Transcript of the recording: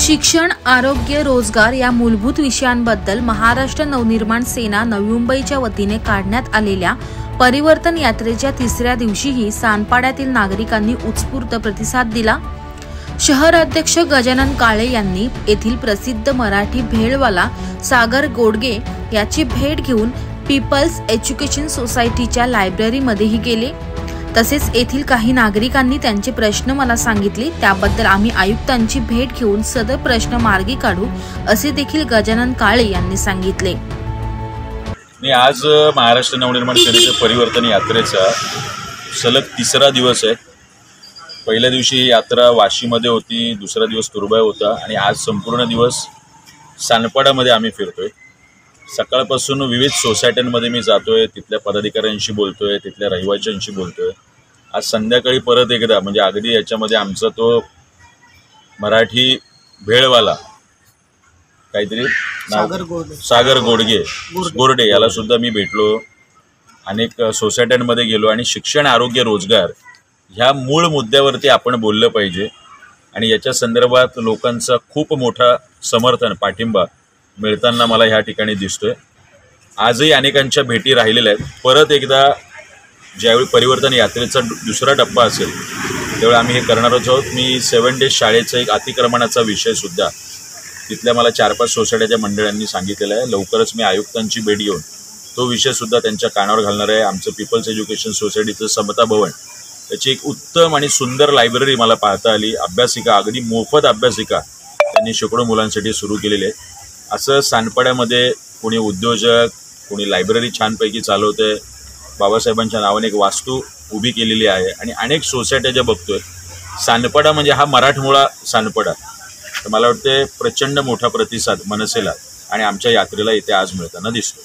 शिक्षण, आरोग्य, रोजगार या मूलभूत विषयांबद्दल महाराष्ट्र नवनिर्माण सेना नवी मुंबईच्या वतीने काढण्यात आलेल्या परिवर्तन यात्रेच्या तिसऱ्या दिवशीही सानपाड्यातील नागरिकांनी उत्स्फूर्त प्रतिसाद दिला। शहर अध्यक्ष गजानन काळे यांनी येथील प्रसिद्ध मराठी भेळवाला सागर गोडगे याची भेट घेऊन पीपल्स एज्युकेशन सोसायटीच्या लायब्ररीमध्येही गेले। तसेच येथील काही नागरिकांनी त्यांचे प्रश्न मला सांगितले, त्याबद्दल आम्ही आयुक्तांची भेट घेऊन सदर प्रश्न मार्गी काढू असे देखील गजानन काळे यांनी सांगितले। आज महाराष्ट्र नवनिर्माण सेनेच्या परिवर्तन यात्रेचा सलग तिसरा दिवस आहे। पहिल्या दिवशी यात्रा वाशीमध्ये होती, दुसरा दिवस तुर्भा होता आणि आज संपूर्ण दिवस सानपाड्यामध्ये आम्ही फिरतोय। सकाळपासून विविध सोसायट्यांमध्ये मी जातोय, तिथल्या पदाधिकाऱ्यांशी बोलतोय, तिथल्या रहिवाशांशी बोलतोय। आज संध्याकाळी परत एकदा म्हणजे अगदी याच्यामध्ये आमचा तो मराठी भेळवाला काहीतरी सागर गोडगे याला सुद्धा मी भेटलो। अनेक सोसायट्यांमध्ये गेलो आणि शिक्षण, आरोग्य, रोजगार ह्या मूळ मुद्द्यावरती आपण बोललं पाहिजे आणि याच्या संदर्भात लोकांचा खूप मोठा समर्थन, पाठिंबा मिळताना मला ह्या ठिकाणी दिसतोय। आजही अनेकांच्या भेटी राहिलेल्या आहेत। परत एकदा ज्यावेळी परिवर्तन यात्रेचा दुसरा टप्पा असेल त्यावेळी आम्ही हे करणार आहोत। मी 7 डेज शाळेचा एक अतिक्रमणाचा विषय सुद्धा तिथल्या मला 4-5 सोसायटीच्या मंडळांनी सांगितलेला आहे। लवकरच मी आयुक्तांची भेट घेऊन तो विषय सुद्धा त्यांच्या कानावर घालणार आहे। आमचं पीपल्स एज्युकेशन सोसायटीचं समता भवन त्याची एक उत्तम आणि सुंदर लायब्ररी मला पाहता आली। अभ्यासिका, अगदी मोफत अभ्यासिका त्यांनी शेकडो मुलांसाठी सुरू केलेली आहे। असं सानपाड्यामध्ये कोणी उद्योजक, कोणी लायब्ररी छानपैकी चालवतंय, बाबासाहेबांच्या नावाने एक वास्तू उभी केलेली आहे आणि अनेक सोसायट्या ज्या बघतोय। सानपाडा म्हणजे हा मराठमोळा सानपाडा, तर मला वाटते प्रचंड मोठा प्रतिसाद मनसेला आणि आमच्या यात्रेला इथे आज मिळताना दिसतो।